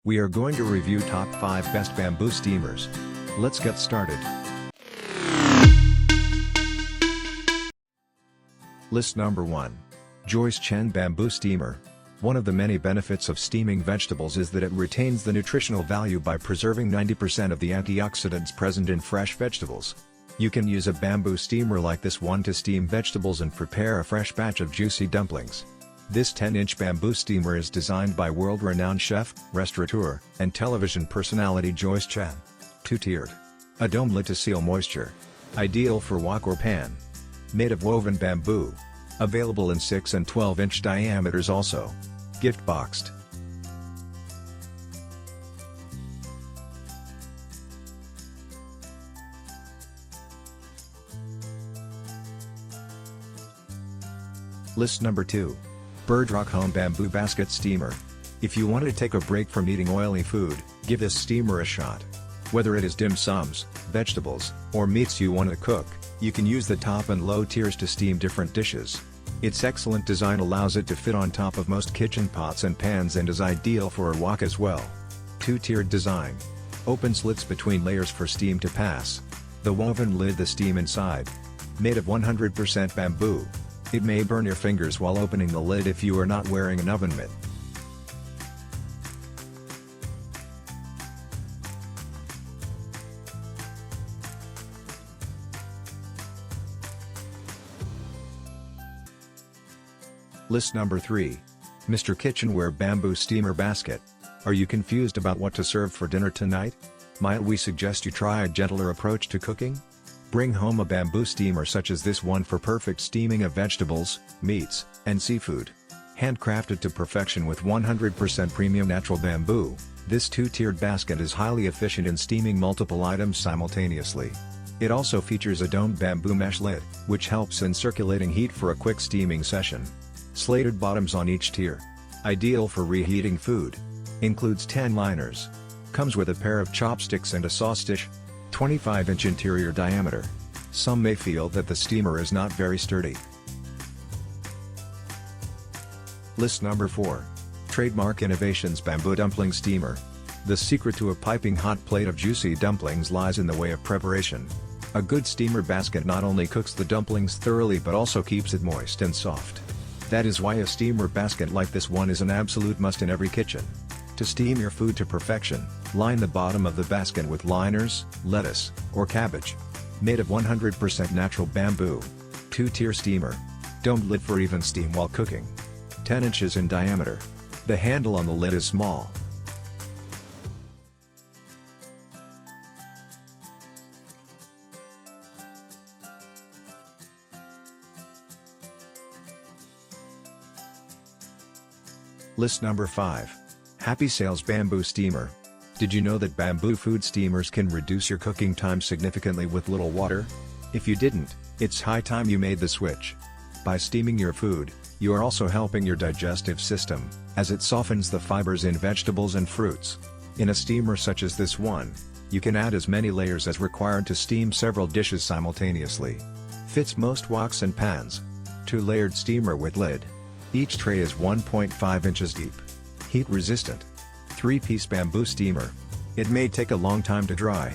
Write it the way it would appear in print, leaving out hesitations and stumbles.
We are going to review top 5 best bamboo steamers. Let's get started. List number 1. JOYCE CHEN Bamboo Steamer. One of the many benefits of steaming vegetables is that it retains the nutritional value by preserving 90% of the antioxidants present in fresh vegetables. You can use a bamboo steamer like this one to steam vegetables and prepare a fresh batch of juicy dumplings. This 10-inch bamboo steamer is designed by world-renowned chef, restaurateur, and television personality JOYCE CHEN. 2-tiered. A dome lid to seal moisture. Ideal for wok or pan. Made of woven bamboo. Available in 6 and 12-inch diameters also. Gift boxed. List number 2. BIRDROCK Home Bamboo Basket Steamer. If you want to take a break from eating oily food, give this steamer a shot. Whether it is dim sums, vegetables, or meats you want to cook, you can use the top and low tiers to steam different dishes. Its excellent design allows it to fit on top of most kitchen pots and pans and is ideal for a wok as well. 2-tiered design. Open slits between layers for steam to pass. The woven lid the steam inside. Made of 100% bamboo. It may burn your fingers while opening the lid if you are not wearing an oven mitt. List number 3. Mr. Kitchenware Bamboo Steamer Basket. Are you confused about what to serve for dinner tonight? Might we suggest you try a gentler approach to cooking? Bring home a bamboo steamer such as this one for perfect steaming of vegetables, meats, and seafood. Handcrafted to perfection with 100% premium natural bamboo, this 2-tiered basket is highly efficient in steaming multiple items simultaneously. It also features a domed bamboo mesh lid, which helps in circulating heat for a quick steaming session. Slated bottoms on each tier. Ideal for reheating food. Includes 10 liners. Comes with a pair of chopsticks and a sauce dish. 25-inch interior diameter. Some may feel that the steamer is not very sturdy. List number 4. TRADEMARK Innovations Bamboo Dumpling Steamer. The secret to a piping hot plate of juicy dumplings lies in the way of preparation. A good steamer basket not only cooks the dumplings thoroughly but also keeps it moist and soft. That is why a steamer basket like this one is an absolute must in every kitchen. To steam your food to perfection, line the bottom of the basket with liners, lettuce, or cabbage. Made of 100% natural bamboo. 2-tier steamer. Domed lid for even steam while cooking. 10 inches in diameter. The handle on the lid is small. List number 5. Happy Sales Bamboo Steamer. Did you know that bamboo food steamers can reduce your cooking time significantly with little water? If you didn't, it's high time you made the switch. By steaming your food, you are also helping your digestive system, as it softens the fibers in vegetables and fruits. In a steamer such as this one, you can add as many layers as required to steam several dishes simultaneously. Fits most woks and pans. 2-layered steamer with lid. Each tray is 1.5 inches deep. Heat resistant. 3-piece bamboo steamer. It may take a long time to dry,